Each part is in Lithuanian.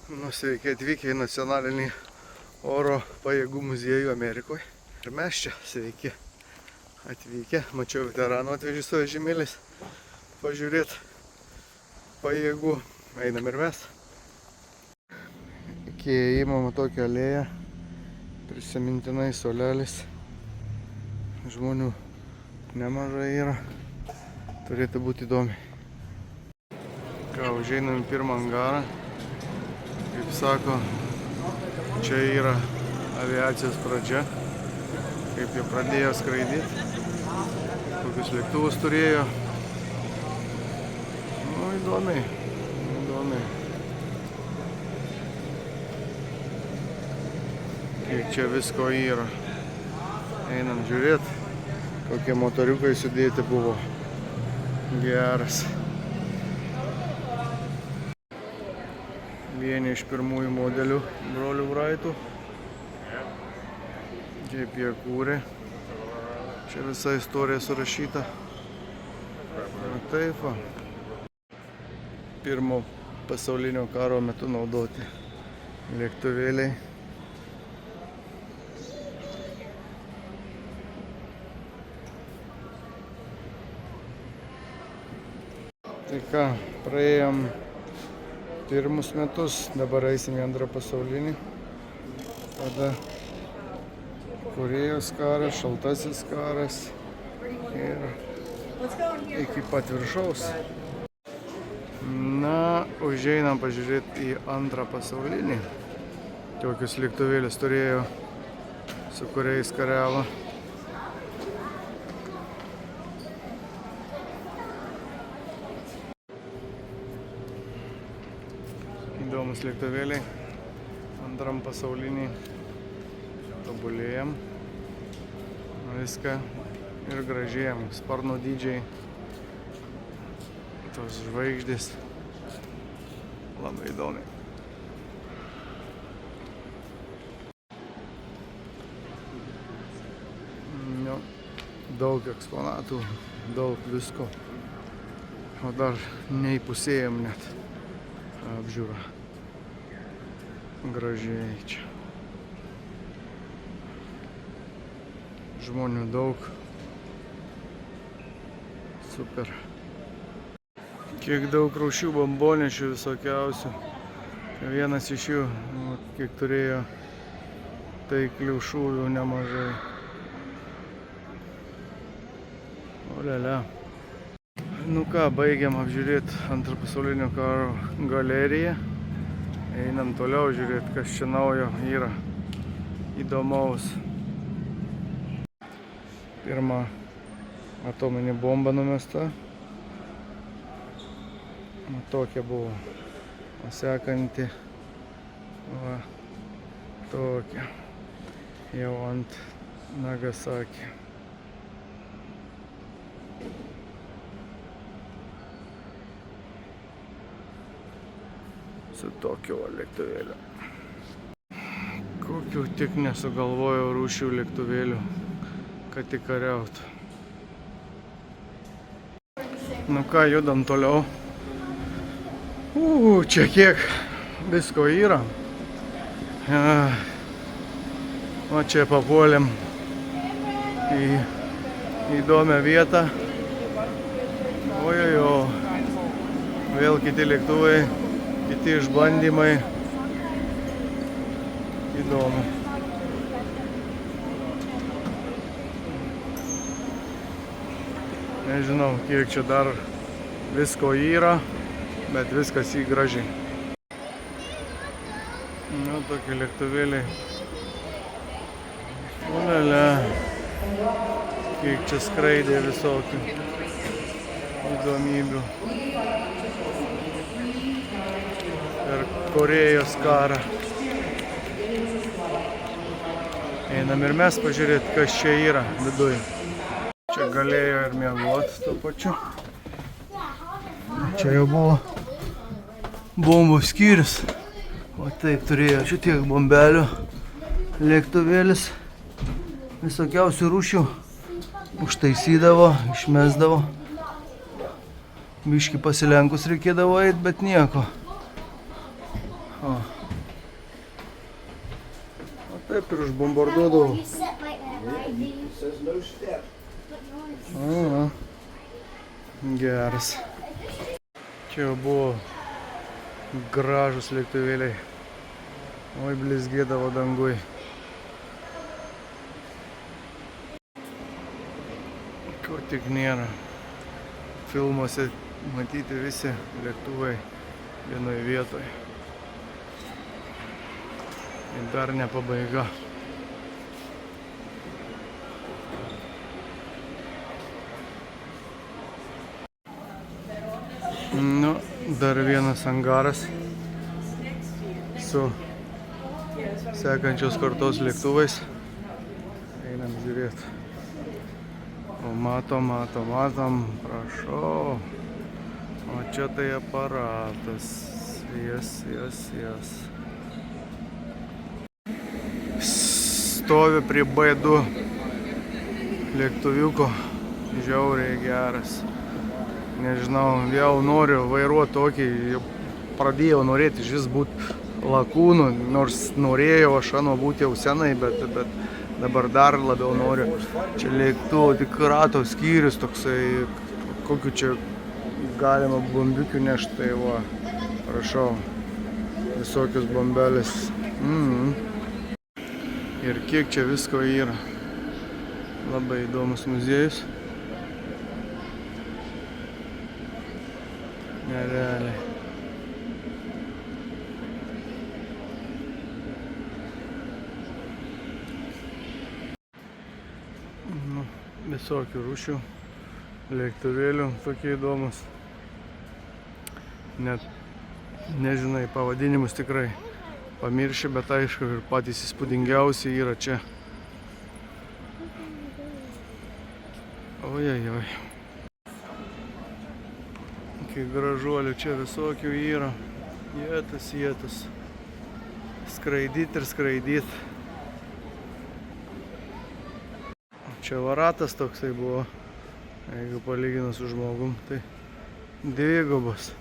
Sveiki atvykę į nacionalinį oro pajėgų muziejų Amerikoje. Ir mes čia sveiki atvykę. Mačiau veteranų atvežį su vežimėliais pažiūrėti pajėgų. Einam ir mes. Iki įėjimo tokią alėją, prisimintinai suolelis. Žmonių nemažai yra. Turėtų būti įdomi. Ką, užeinam į pirmą angarą. Kaip sako, čia yra aviacijos pradžia, kaip jie pradėjo skraidyti, kokius lėktuvus turėjo. Nu, įdomiai. Kiek čia visko yra. Einam žiūrėti, kokie motoriukai sudėti buvo. Geras. Vieni iš pirmųjų modelių brolių Wrightų. Kaip jie kūrė. Čia visa istorija surašyta. Taip va. Pirmo pasaulinio karo metu naudoti lėktuvėliai. Tai ką, praėjom pirmus metus, dabar eisim į antrą pasaulinį. Tada Korėjos karas, šaltasis karas ir iki pat viršaus. Na, užeinam pažiūrėti į antrą pasaulinį. Tokius lėktuvėlius turėjo, su kuriais kariavo. Įdomus lėktuvėliai. Antram pasaulinį tobulėjam. Viską ir gražėjam. Sparno dydžiai. Tos žvaigždės. Labai įdomi. Daug eksponatų, daug visko. O dar neįpusėjom net apžiūrą. Gražiai čia. Žmonių daug. Super. Kiek daug rūšių bombonešių visokiausių. Vienas iš jų, kiek turėjo taiklių šūvių nemažai. Olialia. Nu ką, baigiam apžiūrėti antrą pasaulinio karo galeriją. Einam toliau žiūrėti, kas čia naujo yra įdomaus. Pirma atominė bomba numesta. Tokia buvo. O sekanti va tokia. Jau ant Nagasaki. Su tokiu lėktuvėliu. Kokių tik nesugalvojau rūšių lėktuvėlių, kad tik kariautų. Nu ką, judam toliau. Čia kiek visko yra. O čia papuolėm į įdomią vietą. Ojojo, vėl kiti lėktuvai. Kiti išbandymai. Įdomu. Nežinau, kiek čia dar visko yra, bet viskas gražiai. Nu, tokie lėktuvėliai. Olialia. Kiek čia skraidė visokių įdomybių. Per Korėjos karą. Einam ir mes pažiūrėti, kas čia yra viduj. Čia galėjo ir miegoti tuo pačiu. Čia jau buvo bombų skyrius. O taip turėjo šitiek bombelių. Lėktuvėlis. Visokiausių rūšių. Užtaisydavo, išmesdavo. Biškį pasilenkus reikėdavo eit, bet nieko. O, Taip ir užbombarduodavo. A, geras. Čia jau buvo gražus lėktuvėliai. Oi, blizgėdavo dangui. Ko tik nėra. Filmuose matyti visi lėktuvai vienoje vietoje. Ir dar ne pabaiga. Nu, dar vienas angaras su sekančios kartos lėktuvais. Einam žiūrėti. O matom, prašau. O čia tai aparatas. Jas. Stovi prie B2 lėktuviuko. Žiauriai geras. Nežinau, jau noriu vairuoti tokį, jau pradėjau norėti iš vis būti lakūnu, nors norėjau aš būti jau senai, bet dabar dar labiau noriu. Čia lėktuvo tik rato skyrius toksai, kokiu čia galima bombiukių nešti, tai va, prašau, visokius bombelis. Ir kiek čia visko yra. Labai įdomus muziejus. Nerealiai. Visokių rūšių lėktuvėlių tokie įdomus. Net nežinai pavadinimus tikrai pamirši, bet aišku ir patys įspūdingiausi yra čia. Ojajoj. Kai gražuolių čia visokių yra. Jėtas. Skraidyt ir skraidyt. Čia varatas toksai buvo. Jeigu palyginus su žmogum, tai dvigubas.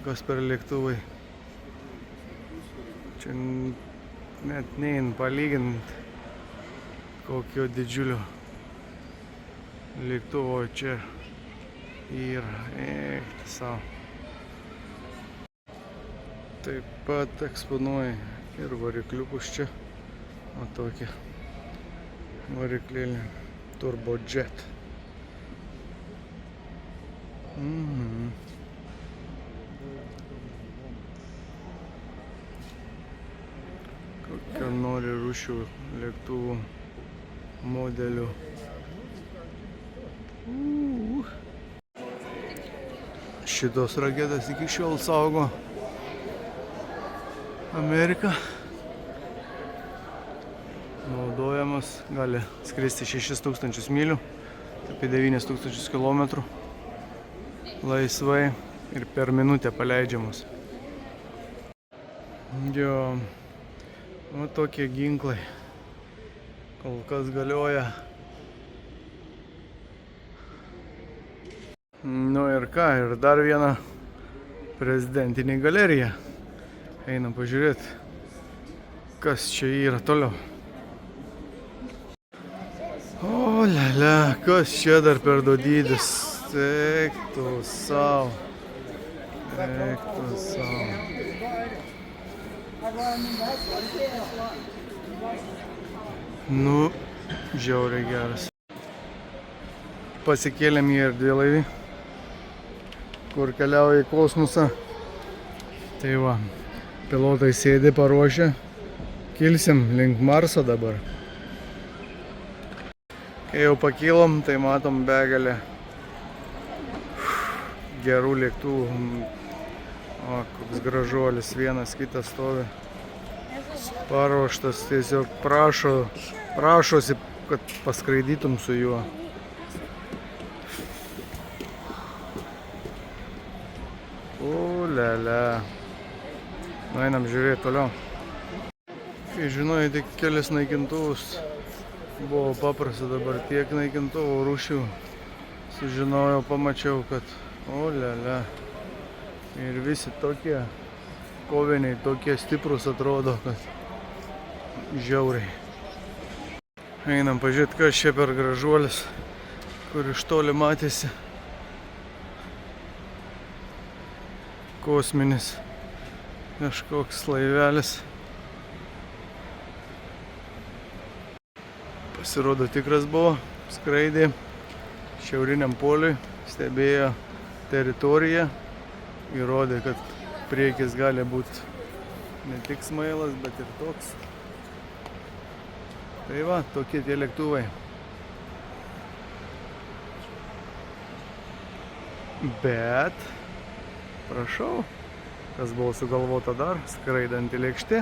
Kas per lėktuvai. Čia net nein palygint kokio didžiulio lėktuvo čia yra. Eikti savo. Taip pat eksponuoja ir varikliukus čia. O tokį variklėlį Turbojet. Kokią nori rūšių lėktuvų modelių. Šitos raketas iki šiol saugo Amerika. Naudojamas, gali skristi 6000 mylių, apie 9000 kilometrų. Laisvai ir per minutę paleidžiamus. Jo, o tokie ginklai kol kas galioja. Nu ir ką, ir dar viena prezidentinė galerija. Einam pažiūrėti, kas čia yra toliau. O lia, kas čia dar per didis. Eiktų savo. Nu, žiauriai geras. Pasikėlėm į erdvėlaivį, kur keliauja į kosmosą. Tai va, pilotai sėdi paruošę. Kilsim link Marso dabar. Kai jau pakilom, tai matom begalę gerų lėktuvų. O, koks gražuolis, vienas kitas stovi. Paruoštas, tiesiog prašosi, kad paskraidytum su juo. O, lia. Einam žiūrėti toliau. Kai žinojai tik kelias naikintuvus, buvo paprasta, dabar tiek naikintuvų rūšių. Sužinojau, pamačiau, kad o lia. Ir visi tokie koviniai, tokie stiprus atrodo, kad Žiauriai. Einam pažiūrėti, kas čia per gražuolis, kur iš toli matėsi. Kosminis kažkoks laivelis. Pasirodo tikras buvo, skraidė šiauriniam poliui, stebėjo teritoriją, įrodė, kad priekis gali būti ne tik smailas, bet ir toks. Tai va, tokie tie lėktuvai. Bet, prašau, kas buvo sugalvota dar, skraidanti lėkštė.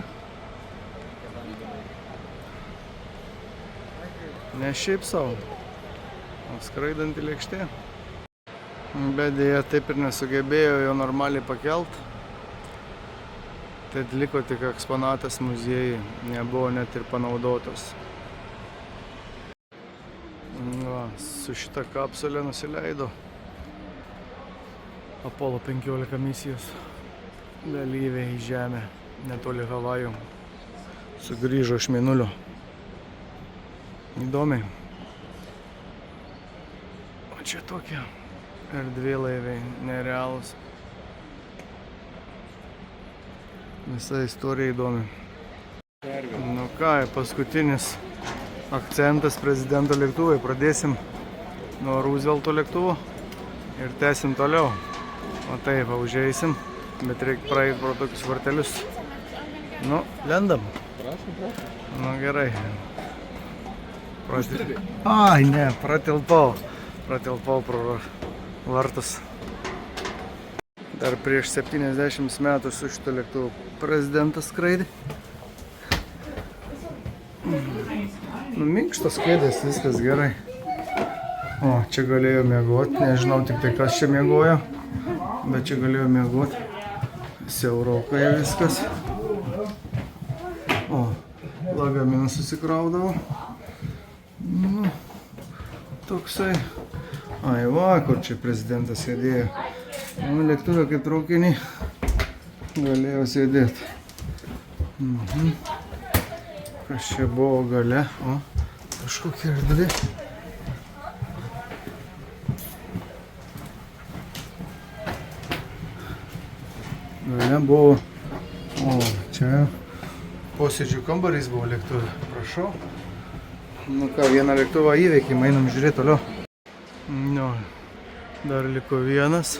Ne šiaip savo, o skraidanti lėkštė. Bet dėja taip ir nesugebėjo jo normaliai pakelt. Tai liko tik eksponatas muziejui, nebuvo net ir panaudotas. Va, su šita kapsulė nusileido Apollo 15 misijos dalyviai į Žemę, netoli Havajų. Sugrįžo iš Mėnulio. Įdomiai. O čia tokie erdvėlaiviai, nerealūs. Visa istorija įdomi. Nu ką, paskutinis akcentas prezidento lėktuvai. Pradėsim nuo Roosevelto lėktuvo ir tęsim toliau. O taip, užeisim, bet reikia praeiti pro tokius vartelius. Nu, lendam. Nu gerai. Ai, ne, pratilpau pro vartus. Dar prieš 70 metų su šito lėktuvu prezidentas skraidė. Nu, minkštas kėdės, viskas gerai. O, čia galėjo miegoti, nežinau tik tai kas čia miegojo, bet čia galėjo miegoti. Siaurokai viskas. O, lagaminą susikraudavo. Nu, toksai. Ai, va, kur čia prezidentas sėdėjo. Nu, lėktuvė kaip traukinį galėjo sėdėti. Kas čia buvo gale? O, kažkokia erdvė. Gale buvo. O, čia posėdžių kambarys buvo lėktuvė. Prašau. Nu ką, vieną lėktuvą įveikėm, einam žiūrėti toliau. Nu, dar liko vienas,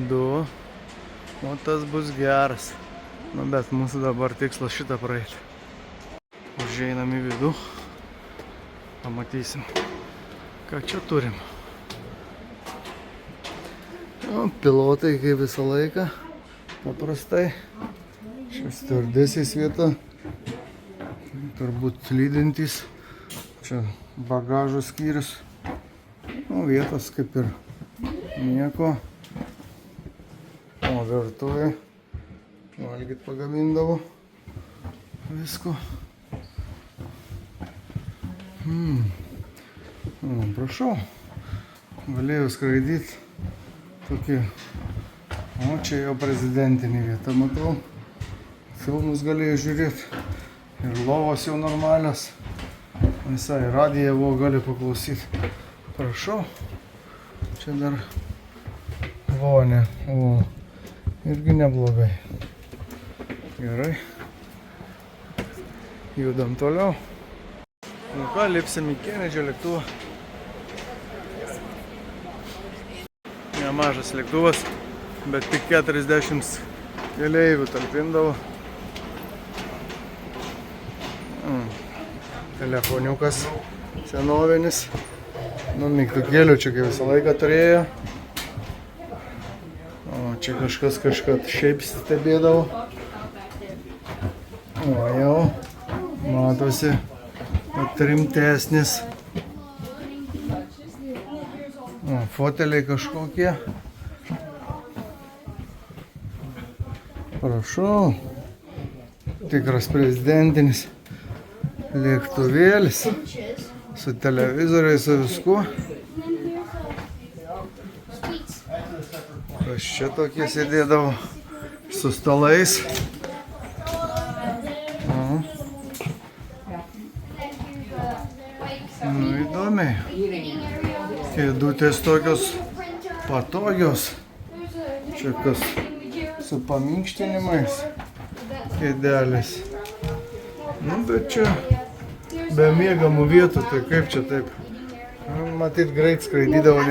du, o tas bus geras. Nu, bet mūsų dabar tikslas šitą praeiti. Užeinam į vidų, pamatysim, ką čia turim. O, pilotai kaip visą laiką, paprastai. Čia stiuardesės vieta. Turbūt lydintys. Čia bagažo skyrius. Nu, vietos kaip ir nieko. O, virtuvė. Valgyt pagamindavo. Visko. O, prašau. Galėjau skraidyti. Tokį. O, čia jau prezidentinė vieta, matau. Filmus galėjau žiūrėti. Ir lovos jau normalios. Visai radiją buvo gali paklausyti. Prašau. Čia dar vonė. O, irgi neblogai. Gerai. Judam toliau. Nu ką, lipsim į Kenedžio lėktuvą. Nemažas lėktuvas, bet tik 40 keleivių talpindavo. Telefoniukas senovinis. Nu, mygtukėlių čia kaip visą laiką turėjo. O, čia kažkas šiaip stebėdavo. O, jau matosi, kad rimtesnis. O, foteliai kažkokie. Prašau. Tikras prezidentinis lėktuvėlis. Su televizoriais, su viskuo. Kas čia tokie sėdėdavo su stalais. įdomiai. Kėdutės tokios patogios. Čia kas su paminkštinimais. Kėdelės. Nu, bet čia be miegamų vietų, tai kaip čia taip? Matyt, greit skraidydavo,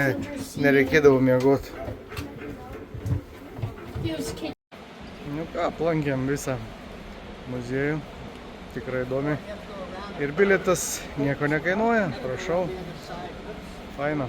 nereikėdavo miegoti. Nu ką, aplankėm visą muziejų. Tikrai įdomi. Ir bilietas nieko nekainuoja, prašau. Faina.